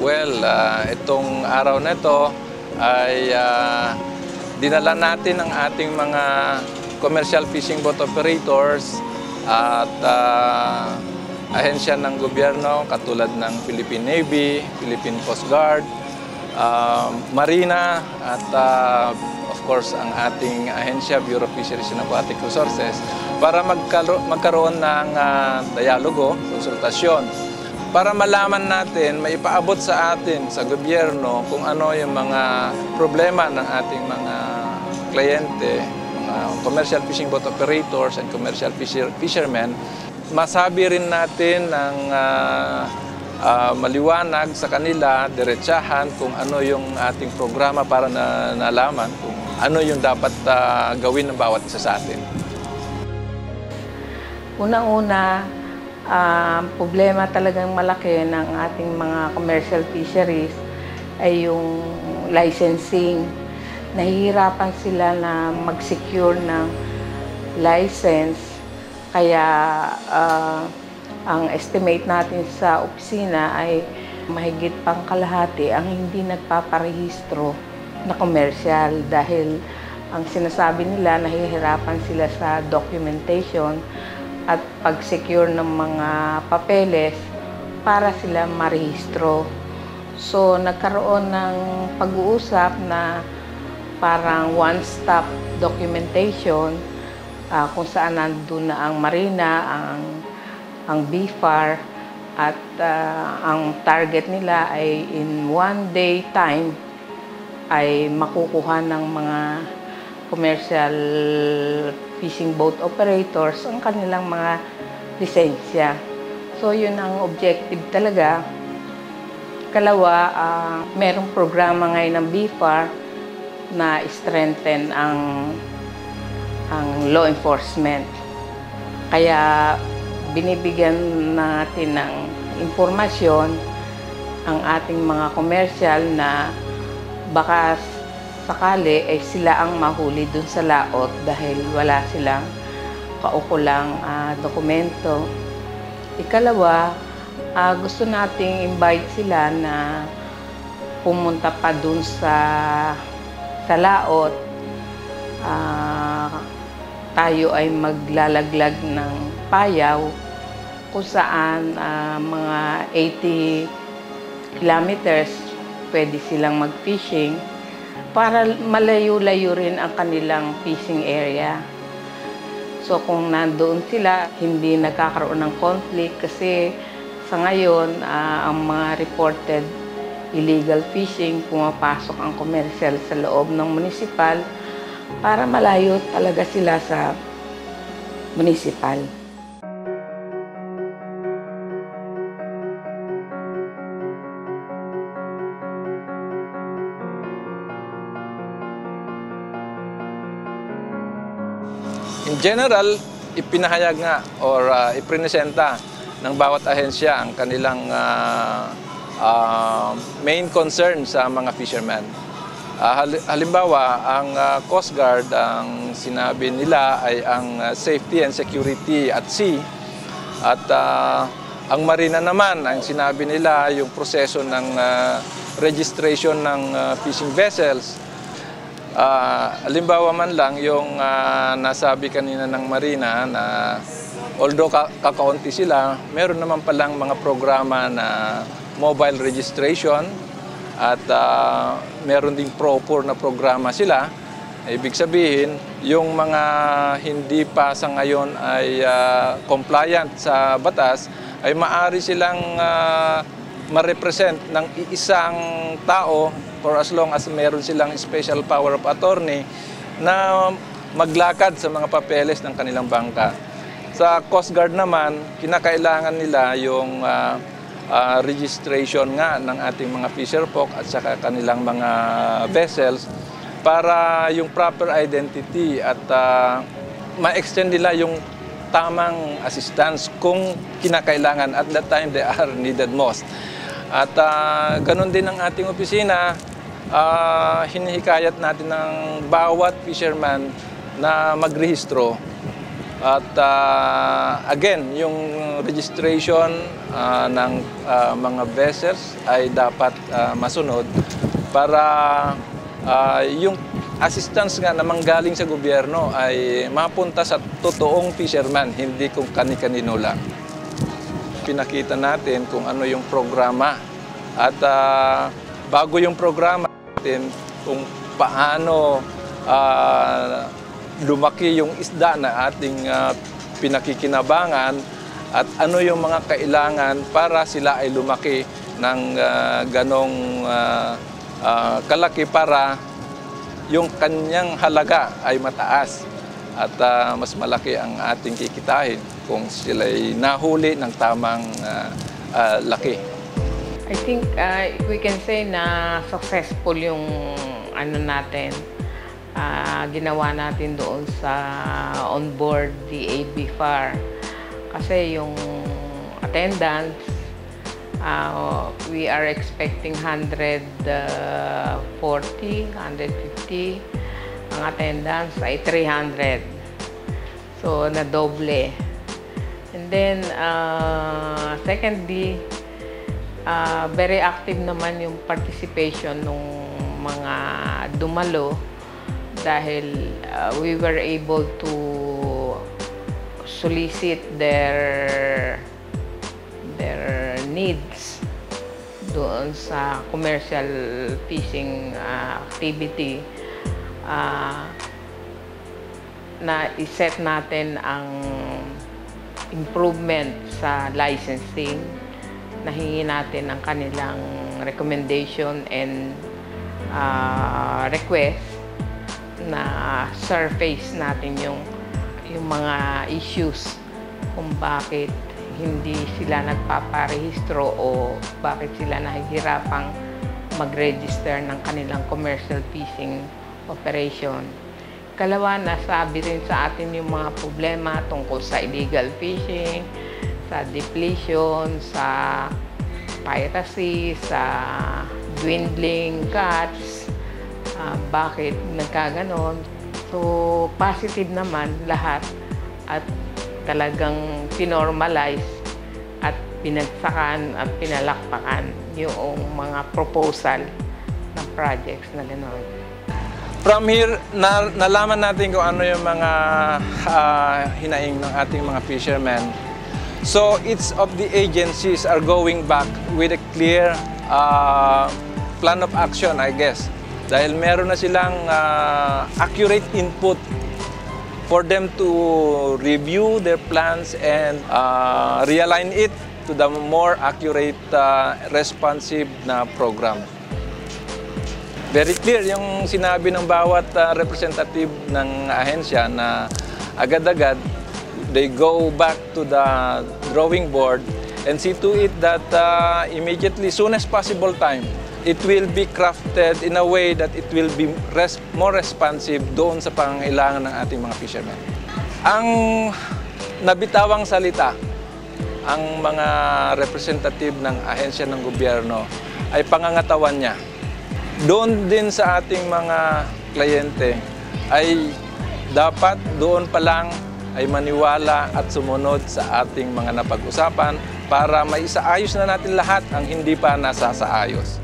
Well, itong araw na ito ay dinala natin ang ating mga commercial fishing boat operators at ahensya ng gobyerno katulad ng Philippine Navy, Philippine Coast Guard, Marina at of course ang ating ahensya Bureau of Fisheries and Aquatic Resources para magkaroon ng dialogo, konsultasyon para malaman natin, maipaabot sa atin, sa gobyerno, kung ano yung mga problema ng ating mga kliyente, mga commercial fishing boat operators and commercial fishermen. Masabi rin natin ng maliwanag sa kanila, diretsahan kung ano yung ating programa para nalaman kung ano yung dapat gawin ng bawat isa sa atin. Unang-una, problema talagang malaki ng ating mga commercial fisheries ay yung licensing. Nahihirapan sila na mag-secure ng license. Kaya ang estimate natin sa opisina ay mahigit pang kalahati ang hindi nagpaparehistro na commercial dahil ang sinasabi nila nahihirapan sila sa documentation at pag-secure ng mga papeles para sila marehistro. So, nagkaroon ng pag-uusap na parang one-stop documentation kung saan nandun na ang Marina, ang BFAR, at ang target nila ay in 1 day time ay makukuha ng mga commercial fishing boat operators ang kanilang mga lisensya. So, yun ang objective talaga. Kalawa, merong programa ngayon ng BFAR na strengthen ang law enforcement. Kaya, binibigyan natin ng impormasyon ang ating mga commercial na baka sakali ay sila ang mahuli dun sa laot dahil wala silang kaukulang dokumento. Ikalawa, gusto nating invite sila na pumunta pa dun sa laot. Tayo ay maglalaglag ng payaw kung saan mga 80 kilometers pwede silang mag-fishing para malayo-layo rin ang kanilang fishing area. So kung nandoon sila, hindi nagkakaroon ng conflict kasi sa ngayon, ang mga reported illegal fishing, pumapasok ang commercial sa loob ng municipal para malayo talaga sila sa municipal. In general, ipinahayag nga or ipresenta ng bawat ahensya ang kanilang main concern sa mga fishermen. Halimbawa, ang Coast Guard, ang sinabi nila ay ang safety and security at sea. At ang Marina naman, ang sinabi nila yung proseso ng registration ng fishing vessels. Halimbawa man lang yung nasabi kanina ng Marina na although kakaunti sila, meron naman palang mga programa na mobile registration at meron ding proper na programa sila. Ibig sabihin, yung mga hindi pa sa ngayon ay compliant sa batas, ay maaari silang ma-represent ng isang tao for as long as meron silang special power of attorney na maglakad sa mga papeles ng kanilang bangka. Sa Coast Guard naman, kinakailangan nila yung registration nga ng ating mga fisher folk at saka kanilang mga vessels para yung proper identity at ma-extend nila yung tamang assistance kung kinakailangan at that time they are needed most. At ganun din ang ating opisina, hinihikayat natin ng bawat fisherman na magrehistro At again, yung registration ng mga vessels ay dapat masunod para yung assistance nga na manggaling sa gobyerno ay mapunta sa totoong fisherman, hindi kung kani-kanino lang. Pinakita natin kung ano yung programa at bago yung programa natin kung paano lumaki yung isda na ating pinakikinabangan at ano yung mga kailangan para sila ay lumaki ng ganong kalaki para yung kanyang halaga ay mataas at mas malaki ang ating kikitahin kung sila ay nahuli ng tamang laki. I think we can say na successful yung ano natin, ginawa natin doon sa onboard DAB FAR. Kasi yung attendance, we are expecting 140, 150. Ang attendance ay 300. So, nadoble. And then, secondly, very active naman yung participation ng mga dumalo dahil we were able to solicit their needs doon sa commercial fishing activity. Na iset natin ang improvement sa licensing. Nahingi natin ang kanilang recommendation and request na surface natin yung mga issues kung bakit hindi sila nagpaparehistro o bakit sila nahihirapang mag-register ng kanilang commercial fishing operation. Kalawa, nasabi rin sa atin yung mga problema tungkol sa illegal fishing, sa depletion, sa piracy, sa dwindling catch, bakit nagkaganon. So, positive naman lahat at talagang pinormalize at pinagsakan at pinalakpakan yung mga proposal na projects na gano'n. From here, nalaman natin kung ano yung mga hinaing ng ating mga fishermen. So, each of the agencies are going back with a clear plan of action, I guess. Dahil meron na silang accurate input for them to review their plans and realign it to the more accurate, responsive na program. Very clear yung sinabi ng bawat representative ng ahensya na agad-agad they go back to the drawing board and see to it that immediately, soon as possible time, it will be crafted in a way that it will be more responsive doon sa pangangailangan ng ating mga fishermen. Ang nabitawang salita, ang mga representative ng ahensya ng gobyerno ay pangangatawan niya. Doon din sa ating mga kliyente ay dapat doon pa lang ay maniwala at sumunod sa ating mga napag-usapan para maisaayos na natin lahat ang hindi pa nasasaayos.